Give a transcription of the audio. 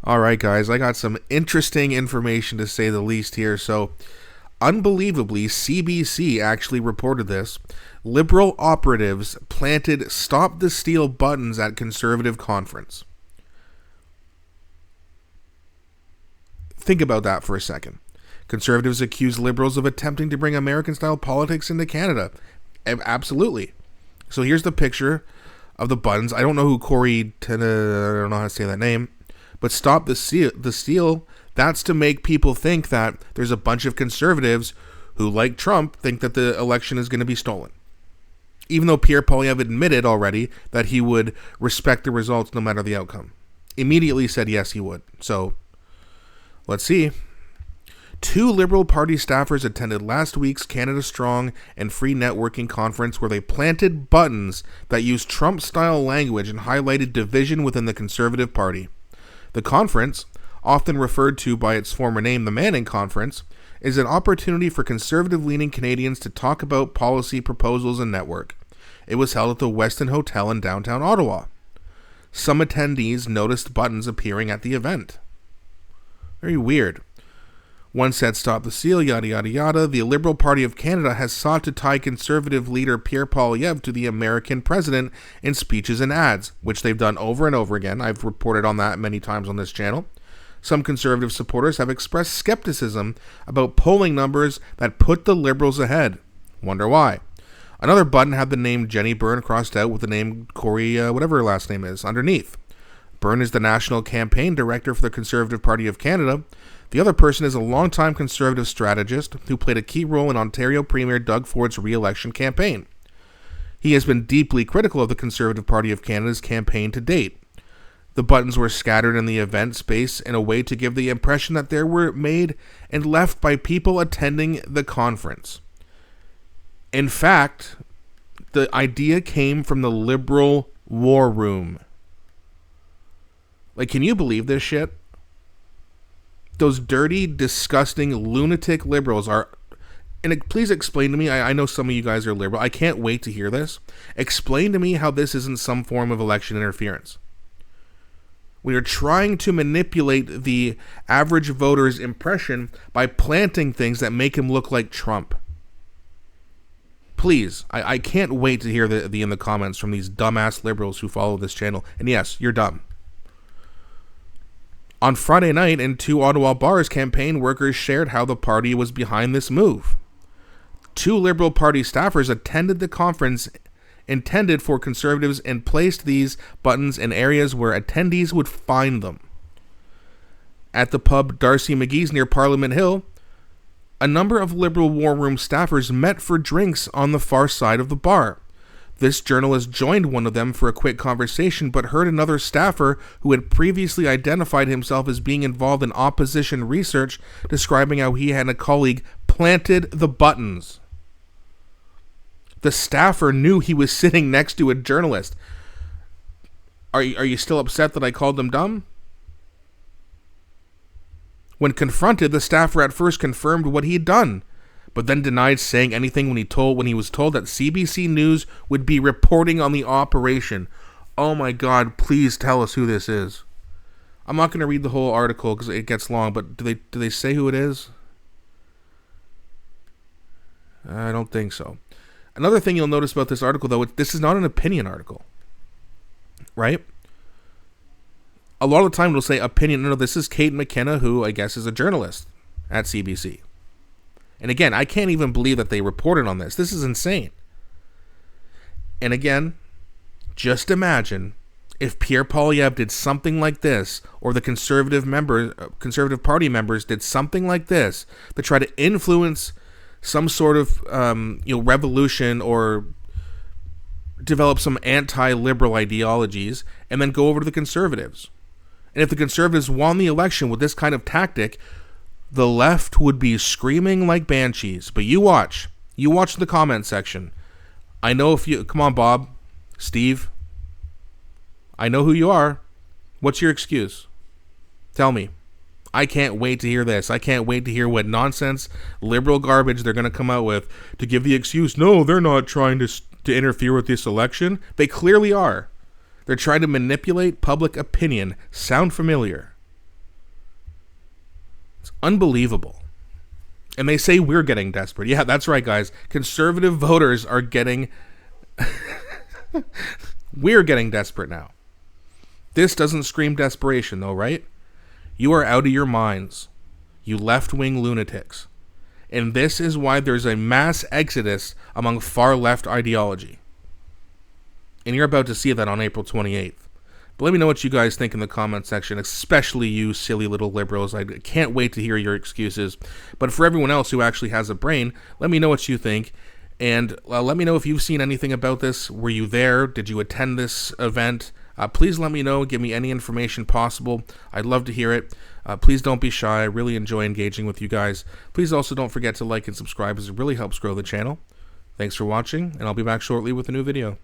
All right, guys, I got some interesting information to say the least here. So, unbelievably, CBC actually reported this. Liberal operatives planted "Stop the Steal" buttons at conservative conference. Think about that for a second. Conservatives accuse liberals of attempting to bring American-style politics into Canada. Absolutely. So here's the picture of the buttons. I don't know who I don't know how to say that name. But "Stop the Steal," that's to make people think that there's a bunch of conservatives who, like Trump, think that the election is going to be stolen. Even though Pierre Poilievre admitted already that he would respect the results no matter the outcome. Immediately said yes, he would. So, let's see. 2 Liberal Party staffers attended last week's Canada Strong and Free Networking Conference where they planted buttons that used Trump-style language and highlighted division within the Conservative Party. The conference, often referred to by its former name, the Manning Conference, is an opportunity for conservative-leaning Canadians to talk about policy proposals and network. It was held at the Westin Hotel in downtown Ottawa. Some attendees noticed buttons appearing at the event. Very weird. One said "Stop the Steal," yada yada yada. The Liberal Party of Canada has sought to tie Conservative leader Pierre Poilievre to the American president in speeches and ads, which they've done over and over again. I've reported on that many times on this channel. Some Conservative supporters have expressed skepticism about polling numbers that put the Liberals ahead. Wonder why. Another button had the name Jenny Byrne crossed out with the name Corey, whatever her last name is, underneath. Byrne is the National Campaign Director for the Conservative Party of Canada. The other person is a longtime Conservative strategist who played a key role in Ontario Premier Doug Ford's re-election campaign. He has been deeply critical of the Conservative Party of Canada's campaign to date. The buttons were scattered in the event space in a way to give the impression that they were made and left by people attending the conference. In fact, the idea came from the Liberal War Room. Like, can you believe this shit? Those dirty, disgusting, lunatic liberals are... And please explain to me, I know some of you guys are liberal. I can't wait to hear this. Explain to me how this isn't some form of election interference. We are trying to manipulate the average voter's impression by planting things that make him look like Trump. Please, I can't wait to hear the in the comments from these dumbass liberals who follow this channel. And yes, you're dumb. On Friday night, in 2 Ottawa bars, campaign workers shared how the party was behind this move. 2 Liberal Party staffers attended the conference intended for Conservatives and placed these buttons in areas where attendees would find them. At the pub Darcy McGee's near Parliament Hill, a number of Liberal War Room staffers met for drinks on the far side of the bar. This journalist joined one of them for a quick conversation, but heard another staffer who had previously identified himself as being involved in opposition research describing how he and a colleague planted the buttons. The staffer knew he was sitting next to a journalist. Are you still upset that I called them dumb? When confronted, the staffer at first confirmed what he had done, but then denied saying anything when he was told that CBC News would be reporting on the operation. Oh my God, please tell us who this is. I'm not going to read the whole article because it gets long, but do they say who it is? I don't think so. Another thing you'll notice about this article, though, this is not an opinion article, right? A lot of the time it'll say opinion. No, this is Kate McKenna, who I guess is a journalist at CBC. And again, I can't even believe that they reported on this. This is insane. And again, just imagine if Pierre Poilievre did something like this, or the Conservative Party members did something like this to try to influence some sort of revolution or develop some anti-liberal ideologies, and then go over to the Conservatives. And if the Conservatives won the election with this kind of tactic, the left would be screaming like banshees. But you watch the comment section. I know come on, Bob, Steve, I know who you are. What's your excuse? Tell me. I can't wait to hear this. I can't wait to hear what nonsense, liberal garbage they're going to come out with to give the excuse, no, they're not trying to interfere with this election. They clearly are. They're trying to manipulate public opinion. Sound familiar? Unbelievable. And they say we're getting desperate. Yeah, that's right, guys. Conservative voters are getting... We're getting desperate now. This doesn't scream desperation, though, right? You are out of your minds, you left-wing lunatics. And this is why there's a mass exodus among far-left ideology. And you're about to see that on April 28th. But let me know what you guys think in the comment section, especially you silly little liberals. I can't wait to hear your excuses. But for everyone else who actually has a brain, let me know what you think. And let me know if you've seen anything about this. Were you there? Did you attend this event? Please let me know. Give me any information possible. I'd love to hear it. Please don't be shy. I really enjoy engaging with you guys. Please also don't forget to like and subscribe, as it really helps grow the channel. Thanks for watching, and I'll be back shortly with a new video.